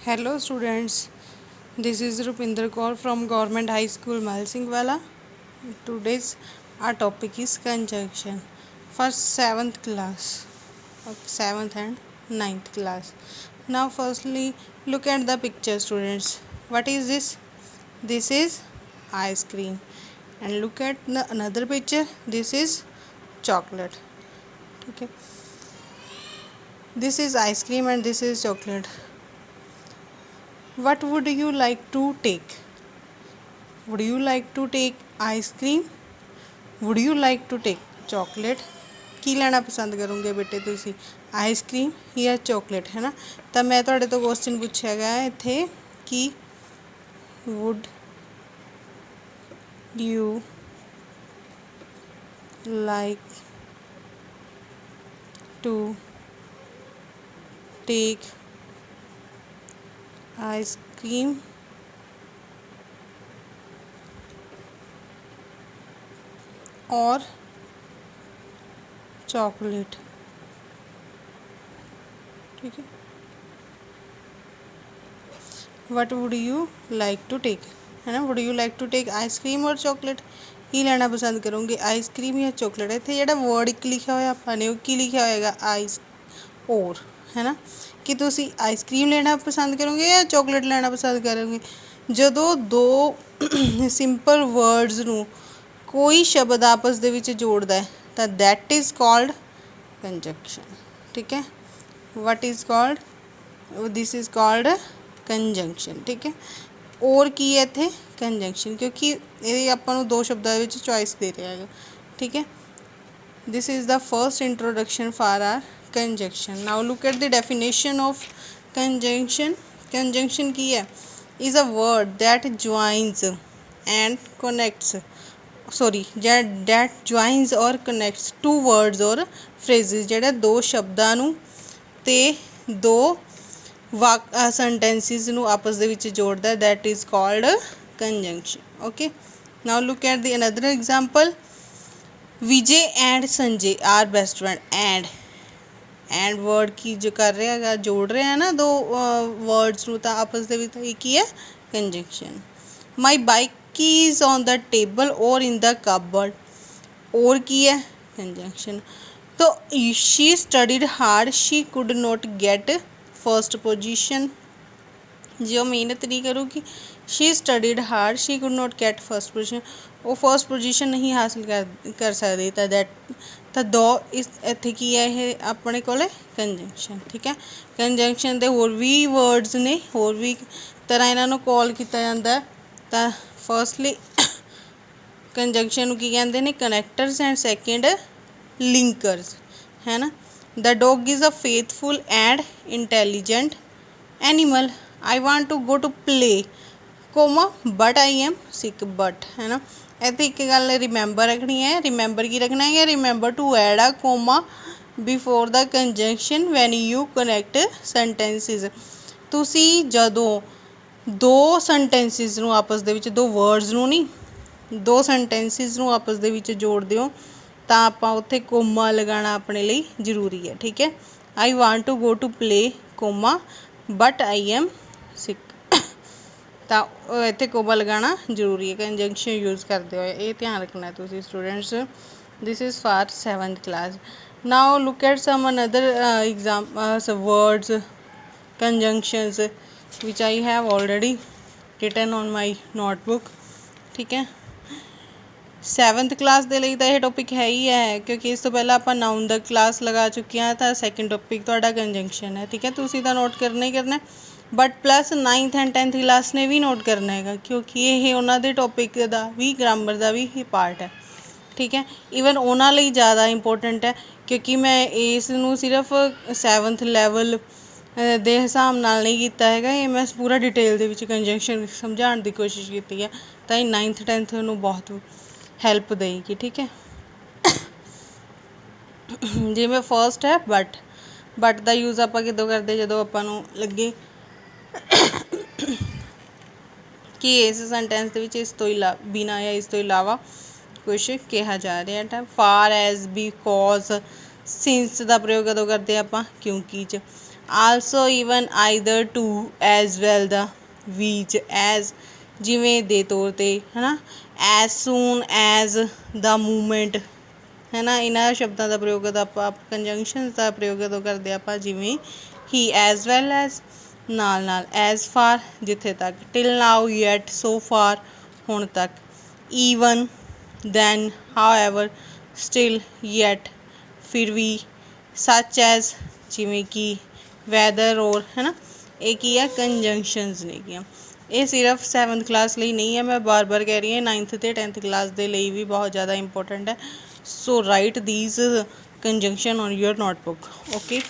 Hello students, this is Rupinder Kaur from Government High School Malsingwala. Today's our topic is conjunction for 7th class, 7th and 9th class. Now firstly look at the picture students. What is this? This is ice cream, and look at the another picture. This is chocolate. Okay. This is ice cream and this is chocolate. What would you like to take? Would you like to take ice cream? Would you like to take chocolate? ਕੀ ਲੈਣਾ ਪਸੰਦ ਕਰੋਗੇ ਬੇਟੇ ਤੁਸੀਂ, ice cream ਜਾਂ chocolate, ਹੈ ਨਾ। ਤਾਂ ਮੈਂ ਤੁਹਾਡੇ ਤੋਂ ਕੁਐਸਚਨ ਪੁੱਛਿਆ ਹੈਗਾ ਇੱਥੇ ਕਿ would you like to take ice cream or chocolate? ठीक है, what would you like to take, है ना। would you like to take ice cream or chocolate? ਕੀ ਲੈਣਾ ਪਸੰਦ ਕਰੋਗੇ, ਆਈਸ ਕ੍ਰੀਮ ਜਾਂ ਚੋਕਲੇਟ। ਇੱਥੇ ਜਿਹੜਾ ਵਰਡ ਇੱਕ ਲਿਖਿਆ ਹੋਇਆ ਆਪਾਂ ਨੇ ਉਹ ਕੀ ਲਿਖਿਆ ਹੋਏਗਾ, ਆਈਸ ਔਰ, ਹੈ ਨਾ। ਕਿ ਤੁਸੀਂ ਆਈਸ ਕ੍ਰੀਮ ਲੈਣਾ ਪਸੰਦ ਕਰੋਗੇ ਜਾਂ ਚੋਕਲੇਟ ਲੈਣਾ ਪਸੰਦ ਕਰੋਗੇ। ਜਦੋਂ ਦੋ ਸਿੰਪਲ ਵਰਡਸ ਨੂੰ ਕੋਈ ਸ਼ਬਦ ਆਪਸ ਦੇ ਵਿੱਚ ਜੋੜਦਾ ਹੈ ਤਾਂ ਦੈਟ ਇਜ਼ ਕਾਲਡ ਕੰਜੰਕਸ਼ਨ। ਠੀਕ ਹੈ, what is called, this is called conjunction. ਠੀਕ ਹੈ, ਔਰ ਕੀ ਹੈ ਇੱਥੇ, ਕੰਜੰਕਸ਼ਨ, ਕਿਉਂਕਿ ਇਹ ਆਪਾਂ ਨੂੰ ਦੋ ਸ਼ਬਦਾਂ ਵਿੱਚ ਚੋਇਸ ਦੇ ਰਿਹਾ ਹੈਗਾ। ਠੀਕ ਹੈ, this is the first introduction for our conjunction. Now look at the definition of conjunction. Conjunction ਕੀ ਹੈ, is a word that joins and connects, that joins or connects two words or phrases, ਜਿਹੜਾ ਦੋ ਸ਼ਬਦਾਂ ਨੂੰ ਤੇ ਦੋ sentences ਨੂੰ ਆਪਸ ਦੇ ਵਿੱਚ ਜੋੜਦਾ, that is called conjunction. Okay, now look at the another example. Vijay and Sanjay are best friend. And word की जो कर रहे हैं, जोड़ रहे हैं ना दो वर्ड्स ਨੂੰ ਤਾਂ ਆਪਸ ਦੇ ਵਿੱਚ ਇਹ ਕੀ ਹੈ, ਕੰਜੰਕਸ਼ਨ। माई बाइक की इज ऑन द टेबल और इन द कबर्ड, और की है, कंजंक्शन। तो she studied hard she could not get first position, जो मेहनत नहीं करूँगी, she studied hard she could not get first position, वो फर्स्ट पोजीशन नहीं हासिल कर सकती। ਤਾਂ ਦੈਟ ਤਾਂ ਦੋ ਇਸ ਇੱਥੇ ਕੀ ਹੈ, ਇਹ ਆਪਣੇ ਕੋਲ ਕੰਜੰਕਸ਼ਨ। ਠੀਕ ਹੈ, ਕੰਜੰਕਸ਼ਨ ਦੇ ਹੋਰ ਵੀ ਵਰਡਸ ਨੇ, ਹੋਰ ਵੀ ਤਰ੍ਹਾਂ ਇਹਨਾਂ ਨੂੰ ਕਾਲ ਕੀਤਾ ਜਾਂਦਾ। ਤਾਂ ਫਰਸਟਲੀ ਕੰਜੰਕਸ਼ਨ ਨੂੰ ਕੀ ਕਹਿੰਦੇ ਨੇ, ਕਨੈਕਟਰਸ, ਐਂਡ ਸੈਕਿੰਡ ਲਿੰਕਰਸ, ਹੈ ਨਾ। The dog is a faithful and intelligent animal. I want to go to play, comma but I am sick but, है ना। ਇੱਥੇ ਇੱਕ ਗੱਲ ਰਿਮੈਂਬਰ ਰੱਖਣੀ ਹੈ, ਰਿਮੈਂਬਰ ਕੀ ਰੱਖਣਾ ਹੈ, remember to add a comma before the conjunction when you connect sentences. ਤੁਸੀਂ ਜਦੋਂ ਦੋ ਸੈਂਟੈਂਸਿਸ ਨੂੰ ਆਪਸ ਦੇ ਵਿੱਚ, ਦੋ ਵਰਡਸ ਨੂੰ ਨਹੀਂ, ਦੋ ਸੈਂਟੈਂਸਿਸ ਨੂੰ ਆਪਸ ਦੇ ਵਿੱਚ ਜੋੜਦੇ ਹੋ ਤਾਂ ਆਪਾਂ ਉੱਥੇ ਕੋਮਾ ਲਗਾਉਣਾ ਆਪਣੇ ਲਈ ਜ਼ਰੂਰੀ ਹੈ। ਠੀਕ ਹੈ, I want to go to play comma but I am sick, ਤਾਂ ਇੱਥੇ ਕੋਮਾ ਲਗਾਉਣਾ ਜ਼ਰੂਰੀ ਹੈ ਕੰਜੰਕਸ਼ਨ ਯੂਜ਼ ਕਰਦੇ ਹੋਏ, ਇਹ ਧਿਆਨ ਰੱਖਣਾ ਤੁਸੀਂ students. This is for 7th class. Now look at some another words, conjunctions which I have already written on my notebook. ਠੀਕ ਹੈ, 7th class ਦੇ ਲਈ ਤਾਂ ਇਹ ਟੋਪਿਕ ਹੈ ਹੀ ਹੈ, ਕਿਉਂਕਿ ਇਸ ਤੋਂ ਪਹਿਲਾਂ ਆਪਾਂ ਨਾਊਨ ਦਾ ਕਲਾਸ ਲਗਾ ਚੁੱਕੇ ਹਾਂ, ਤਾਂ ਸੈਕਿੰਡ ਟੋਪਿਕ ਤੁਹਾਡਾ ਕੰਜੰਕਸ਼ਨ ਹੈ। ਠੀਕ ਹੈ, ਤੁਸੀਂ ਤਾਂ ਨੋਟ ਕਰਨਾ ਹੀ ਕਰਨਾ, but plus 9th and 10th class ਨੇ ਵੀ ਨੋਟ ਕਰਨਾ ਹੈਗਾ, ਕਿਉਂਕਿ ਇਹ ਉਹਨਾਂ ਦੇ ਟੋਪਿਕ ਦਾ ਵੀ, ਗ੍ਰਾਮਰ ਦਾ ਵੀ ਹੀ ਪਾਰਟ ਹੈ। ਠੀਕ ਹੈ, ਈਵਨ ਉਹਨਾਂ ਲਈ ਜ਼ਿਆਦਾ ਇੰਪੋਰਟੈਂਟ ਹੈ, ਕਿਉਂਕਿ ਮੈਂ ਇਸ ਨੂੰ ਸਿਰਫ 7th ਲੈਵਲ ਦੇ ਹਿਸਾਬ ਨਾਲ ਨਹੀਂ ਕੀਤਾ ਹੈਗਾ, ਇਹ ਮੈਂ ਪੂਰਾ ਡਿਟੇਲ ਦੇ ਵਿੱਚ ਕੰਜੰਕਸ਼ਨ ਸਮਝਾਉਣ ਦੀ ਕੋਸ਼ਿਸ਼ ਕੀਤੀ ਹੈ, ਤਾਂ ਇਹ 9th 10th ਨੂੰ ਬਹੁਤ ਹੈਲਪ ਦੇਗੀ। ਠੀਕ ਹੈ, ਜਿਵੇਂ ਫਸਟ ਹੈ ਬਟ ਦਾ ਯੂਜ਼ ਆਪਾਂ ਕਿਦੋਂ ਕਰਦੇ, ਜਦੋਂ ਆਪਾਂ ਨੂੰ ਲੱਗੇ ਕਿ ਇਸ ਸੈਂਟੈਂਸ ਦੇ ਵਿੱਚ ਇਸ ਤੋਂ ਬਿਨਾਂ ਜਾਂ ਇਸ ਤੋਂ ਇਲਾਵਾ ਕੁਛ ਕਿਹਾ ਜਾ ਰਿਹਾ। ਤਾਂ ਫਾਰ ਐਜ਼, ਬਿਕੋਜ਼, ਸਿੰਸ ਦਾ ਪ੍ਰਯੋਗ ਕਦੋਂ ਕਰਦੇ ਆਪਾਂ, ਕਿਉਂਕਿ 'ਚ। Also even either too as well ਦਾ ਵੀਚ ਐਜ਼ ਜਿਵੇਂ ਦੇ ਤੌਰ 'ਤੇ ਹੈ ਨਾ, ਐਜ਼ ਸੂਨ ਐਜ਼ ਦਾ ਮੂਵਮੈਂਟ ਹੈ ਨਾ। ਇਹਨਾਂ ਸ਼ਬਦਾਂ ਦਾ ਪ੍ਰਯੋਗ ਕਦੋਂ ਆਪਾਂ ਕੰਜੰਕਸ਼ਨਸ ਦਾ ਪ੍ਰਯੋਗ ਕਦੋਂ ਕਰਦੇ ਆਪਾਂ, ਜਿਵੇਂ ਹੀ, ਐਜ਼ ਵੈਲ ਐਜ਼ ਨਾਲ ਨਾਲ, ਐਜ਼ ਫਾਰ ਜਿੱਥੇ ਤੱਕ, till now yet so far ਹੁਣ ਤੱਕ, even then however still yet ਫਿਰ ਵੀ, ਸੱਚ ਐਜ਼ ਜਿਵੇਂ ਕਿ, ਵੈਦਰ ਔਰ ਹੈ ਨਾ। ਇਹ ਕੀ ਹੈ, ਕੰਜੰਕਸ਼ਨਸ ਨੇਗੀਆਂ। ਇਹ ਸਿਰਫ 7th ਕਲਾਸ ਲਈ ਨਹੀਂ ਹੈ, ਮੈਂ ਬਾਰ ਬਾਰ ਕਹਿ ਰਹੀ ਹਾਂ, 9th ਅਤੇ 10th ਕਲਾਸ ਦੇ ਲਈ ਵੀ ਬਹੁਤ ਜ਼ਿਆਦਾ ਇੰਪੋਰਟੈਂਟ ਹੈ। So write these conjunction on your notebook. Okay,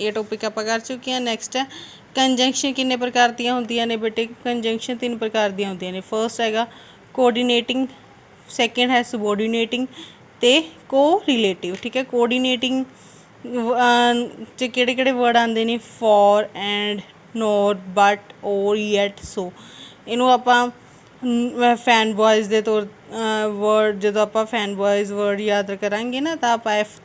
ਇਹ ਟੋਪਿਕ ਆਪਾਂ ਕਰ ਚੁੱਕੇ ਹਾਂ। ਨੈਕਸਟ ਹੈ ਕੰਜੰਕਸ਼ਨ ਕਿੰਨੇ ਪ੍ਰਕਾਰ ਦੀਆਂ ਹੁੰਦੀਆਂ ਨੇ ਬੇਟੇ। ਕੰਜੰਕਸ਼ਨ 3 ਪ੍ਰਕਾਰ ਦੀਆਂ ਹੁੰਦੀਆਂ ਨੇ। ਫਰਸਟ ਹੈਗਾ ਕੋਆਰਡੀਨੇਟਿੰਗ, ਸੈਕਿੰਡ ਹੈ ਸਬੋਰਡੀਨੇਟਿੰਗ ਅਤੇ ਕੋ-ਰਿਲੇਟਿਵ। ਠੀਕ ਹੈ, ਕੋਆਰਡੀਨੇਟਿੰਗ 'ਚ ਕਿਹੜੇ ਕਿਹੜੇ ਵਰਡ ਆਉਂਦੇ ਨੇ, ਫੋਰ, ਐਂਡ, ਨੋਟ, ਬਟ, ਔਰ, ਯੈਟ, ਸੋ। ਇਹਨੂੰ ਆਪਾਂ ਫੈਨ ਬॉयज़ ਦੇ ਤੌਰ ਵਰਡ, ਜਦੋਂ ਆਪਾਂ ਫੈਨ ਬॉयज़ ਵਰਡ ਯਾਦ ਕਰਾਂਗੇ ਨਾ, ਤਾਂ ਆਪਾਂ ਐਫ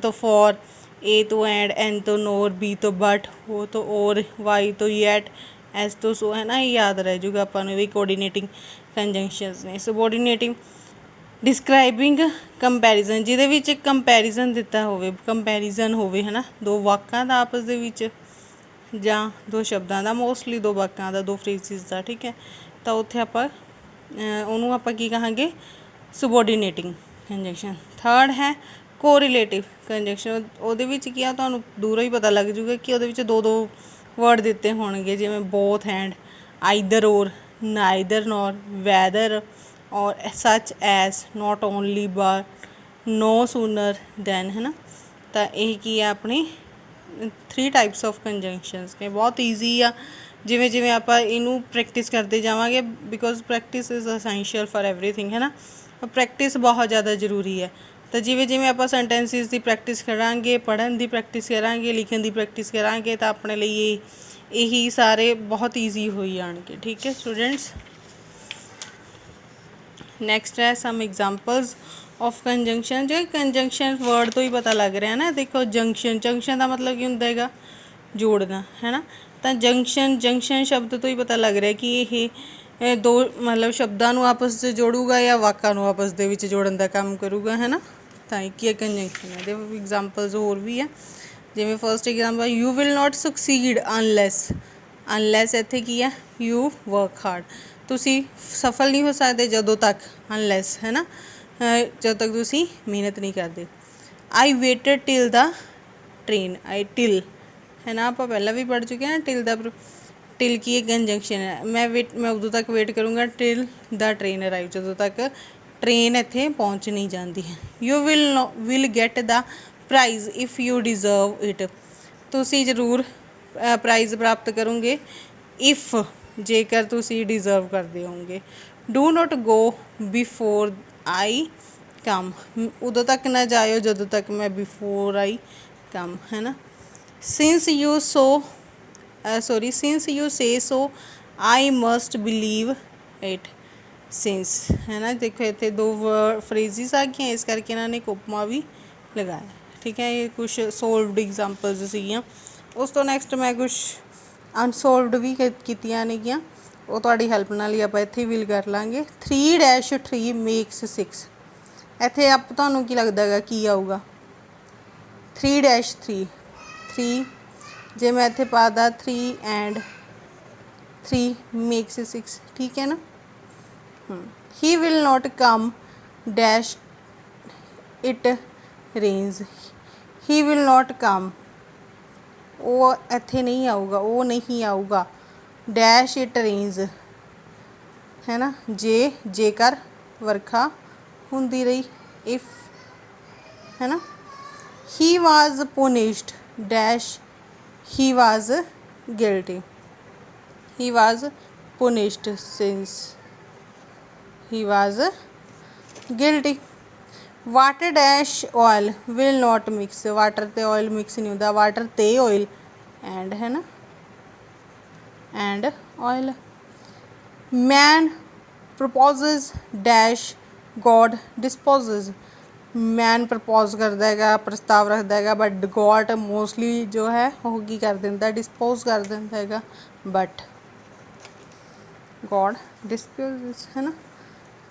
ਤੋਂ ਫੋਰ, ए तो एंड, एन तो नोर, बी तो बट, ओ तो और, वाई तो येट, एस तो सो है ना। ये याद रह जूगा अपन भी कोऑर्डिनेटिंग कंजंक्शनस ने। सबऑर्डिनेटिंग डिस्क्राइबिंग कंपैरिजन, ਜਿਹਦੇ ਵਿੱਚ ਕੰਪੈਰੀਜ਼ਨ ਦਿੱਤਾ ਹੋਵੇ, ਕੰਪੈਰੀਜ਼ਨ ਹੋਵੇ ਹੈ ਨਾ, ਦੋ ਵਾਕਾਂ ਦਾ ਆਪਸ ਦੇ ਵਿੱਚ ਜਾਂ ਦੋ ਸ਼ਬਦਾਂ ਦਾ, ਮੋਸਟਲੀ ਦੋ ਵਾਕਾਂ ਦਾ, ਦੋ ਫਰੇਜ਼ਿਸ ਦਾ। ਠੀਕ ਹੈ, ਤਾਂ ਉੱਥੇ ਆਪਾਂ ਉਹਨੂੰ ਆਪਾਂ ਕੀ ਕਹਾਂਗੇ, सबऑर्डिनेटिंग कंजंक्शन। थर्ड है ਕੋਰਿਲੇਟਿਵ ਕੰਜੰਕਸ਼ਨ। ਉਹਦੇ ਵਿੱਚ ਕੀ ਆ, ਤੁਹਾਨੂੰ ਦੂਰੋਂ ਹੀ ਪਤਾ ਲੱਗ ਜੂਗਾ ਕਿ ਉਹਦੇ ਵਿੱਚ ਦੋ ਦੋ ਵਰਡ ਦਿੱਤੇ ਹੋਣਗੇ, ਜਿਵੇਂ both and, either or, neither nor, whether or, such as, not only but, no sooner than ਹੈ ਨਾ। ਤਾਂ ਇਹ ਕੀ ਆ, ਆਪਣੀ 3 ਟਾਈਪਸ ਆਫ ਕੰਜੰਕਸ਼ਨਸ ਨੇ। ਬਹੁਤ ਈਜ਼ੀ ਆ, ਜਿਵੇਂ ਜਿਵੇਂ ਆਪਾਂ ਇਹਨੂੰ ਪ੍ਰੈਕਟਿਸ ਕਰਦੇ ਜਾਵਾਂਗੇ, because practice is essential for everything ਹੈ ਨਾ। ਪ੍ਰੈਕਟਿਸ ਬਹੁਤ ਜ਼ਿਆਦਾ ਜ਼ਰੂਰੀ ਹੈ। ਤਾਂ ਜਿਵੇਂ ਜਿਵੇਂ ਆਪਾਂ ਸੈਂਟੈਂਸਿਸ ਦੀ ਪ੍ਰੈਕਟਿਸ ਕਰਾਂਗੇ, ਪੜ੍ਹਨ ਦੀ ਪ੍ਰੈਕਟਿਸ ਕਰਾਂਗੇ, ਲਿਖਣ ਦੀ ਪ੍ਰੈਕਟਿਸ ਕਰਾਂਗੇ, ਤਾਂ ਆਪਣੇ ਲਈ ਇਹੀ ਸਾਰੇ ਬਹੁਤ ਈਜ਼ੀ ਹੋਈ ਜਾਣਗੇ। ਠੀਕ ਹੈ ਸਟੂਡੈਂਟਸ। ਨੈਕਸਟ ਹੈ ਸਮ ਐਗਜ਼ਾਮਪਲਸ ਆਫ ਕੰਜੰਕਸ਼ਨ। ਜੋ ਕੰਜੰਕਸ਼ਨ ਵਰਡ ਤੋਂ ਹੀ ਪਤਾ ਲੱਗ ਰਿਹਾ ਨਾ, ਦੇਖੋ ਜੰਕਸ਼ਨ, ਜੰਕਸ਼ਨ ਦਾ ਮਤਲਬ ਕੀ ਹੁੰਦਾ ਹੈਗਾ, ਜੋੜਨਾ ਹੈ ਨਾ। ਤਾਂ ਜੰਕਸ਼ਨ ਸ਼ਬਦ ਤੋਂ ਹੀ ਪਤਾ ਲੱਗ ਰਿਹਾ ਕਿ ਇਹ ਦੋ ਮਤਲਬ ਸ਼ਬਦਾਂ ਨੂੰ ਆਪਸ 'ਚ ਜੋੜੂਗਾ ਜਾਂ ਵਾਕਾਂ ਨੂੰ ਆਪਸ ਦੇ ਵਿੱਚ ਜੋੜਨ ਦਾ ਕੰਮ ਕਰੂਗਾ ਹੈ ਨਾ। ਤਾਂ ਇਹ ਕੀ ਹੈ, ਕੰਜੰਕਸ਼ਨ। ਇਹਦੇ ਐਗਜ਼ਾਮਪਲਸ ਹੋਰ ਵੀ ਆ, ਜਿਵੇਂ first example, you will note succeed unless ਇੱਥੇ ਕੀ ਆ, ਯੂ ਵਰਕ ਹਾਰਡ। ਤੁਸੀਂ ਸਫਲ ਨਹੀਂ ਹੋ ਸਕਦੇ ਜਦੋਂ ਤੱਕ, ਅਨਲੈਸ ਹੈ ਨਾ, ਜਦੋਂ ਤੱਕ ਤੁਸੀਂ ਮਿਹਨਤ ਨਹੀਂ ਕਰਦੇ। ਆਈ ਵੇਟਡ ਟਿਲ ਦਾ ਟ੍ਰੇਨ, ਆਈ ਟਿਲ ਹੈ ਨਾ, ਆਪਾਂ ਪਹਿਲਾਂ ਵੀ ਪੜ੍ਹ ਚੁੱਕੇ ਹਾਂ। ਟਿਲ ਦਾ ਟਿਲ ਕੀ ਹੈ, ਕੰਜੰਕਸ਼ਨ ਹੈ। ਮੈਂ ਉਦੋਂ ਤੱਕ ਵੇਟ ਕਰੂੰਗਾ ਟਿਲ ਦਾ ਟ੍ਰੇਨ ਅਰਾਈਵ, ਜਦੋਂ ਤੱਕ ਟ੍ਰੇਨ ਇੱਥੇ ਪਹੁੰਚ ਨਹੀਂ ਜਾਂਦੀ ਹੈ। You will get the prize if you deserve it. ਤੁਸੀਂ ਜ਼ਰੂਰ ਪ੍ਰਾਈਜ਼ ਪ੍ਰਾਪਤ ਕਰੋਗੇ, ਇਫ ਜੇਕਰ ਤੁਸੀਂ ਡਿਜ਼ਰਵ ਕਰਦੇ ਹੋਗੇ। Do not go before I come, ਉਦੋਂ ਤੱਕ ਨਾ ਜਾਇਓ ਜਦੋਂ ਤੱਕ ਮੈਂ ਬਿਫੋਰ ਆਈ ਕਮ ਹੈ ਨਾ। Since you say so I must believe it. Since ਹੈ ਨਾ, ਦੇਖੋ ਇੱਥੇ ਦੋ ਫਰੇਜ਼ਿਸ ਆ ਗਈਆਂ, ਇਸ ਕਰਕੇ ਇਹਨਾਂ ਨੇ ਕੋਪਮਾ ਵੀ ਲਗਾਇਆ। ਠੀਕ ਹੈ, ਇਹ ਕੁਛ ਸੋਲਵਡ ਐਗਜ਼ਾਮਪਲਸ ਸੀਗੀਆਂ। ਉਸ ਤੋਂ ਨੈਕਸਟ ਮੈਂ ਕੁਛ ਅਨਸੋਲਵਡ ਵੀ ਕੀਤੀਆਂ ਨੇਗੀਆਂ, ਉਹ ਤੁਹਾਡੀ ਹੈਲਪ ਨਾਲ ਹੀ ਆਪਾਂ ਇੱਥੇ ਵਿਲ ਕਰ ਲਾਂਗੇ। 3-3 ਮੇਕਸ 6। ਇੱਥੇ ਆਪ ਤੁਹਾਨੂੰ ਕੀ ਲੱਗਦਾ ਹੈਗਾ, ਕੀ ਆਊਗਾ? 3-3 ਜੇ ਮੈਂ ਇੱਥੇ ਪਾ ਦਾਂ 3 ਐਂਡ 3 ਮੇਕਸ 6। ਠੀਕ ਹੈ ਨਾ। He will not come dash it rains. He will not come, ਉਹ ਇੱਥੇ ਨਹੀਂ ਆਊਗਾ, ਉਹ ਨਹੀਂ ਆਊਗਾ। ਡੈਸ਼ ਇਟ ਰੇਨਸ ਹੈ ਨਾ, ਜੇਕਰ ਵਰਖਾ ਹੁੰਦੀ ਰਹੀ, ਇਫ ਹੈ ਨਾ। He was punished dash he was guilty. He was punished since he was guilty. Water dash oil will not mix, water ਤੇ oil ਮਿਕਸ ਨਹੀਂ ਹੁੰਦਾ, ਵਾਟਰ ਤੇ oil ਐਂਡ ਹੈ ਨਾ, and oil. man proposes dash God disposes, man propose करता है, प्रस्ताव रखता है, बट गॉड मोस्टली जो है वो की कर देता, डिस्पोज कर देता है, बट गॉड डिस्पोज, है ना।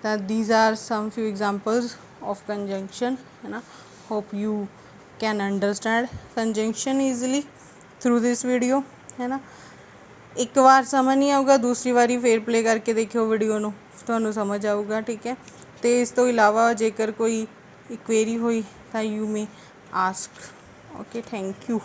That these are some few examples of conjunction, है ना। Hope you can understand conjunction easily through this video, है ना। एक बार समझ नहीं आऊगा, दूसरी बारी फिर प्ले करके देखियो वीडियो ਨੂੰ, ਤੁਹਾਨੂੰ समझ आऊगा, ठीक है। तो इस तो इलावा जेकर कोई क्वेरी हुई तो you may ask. Okay, thank you.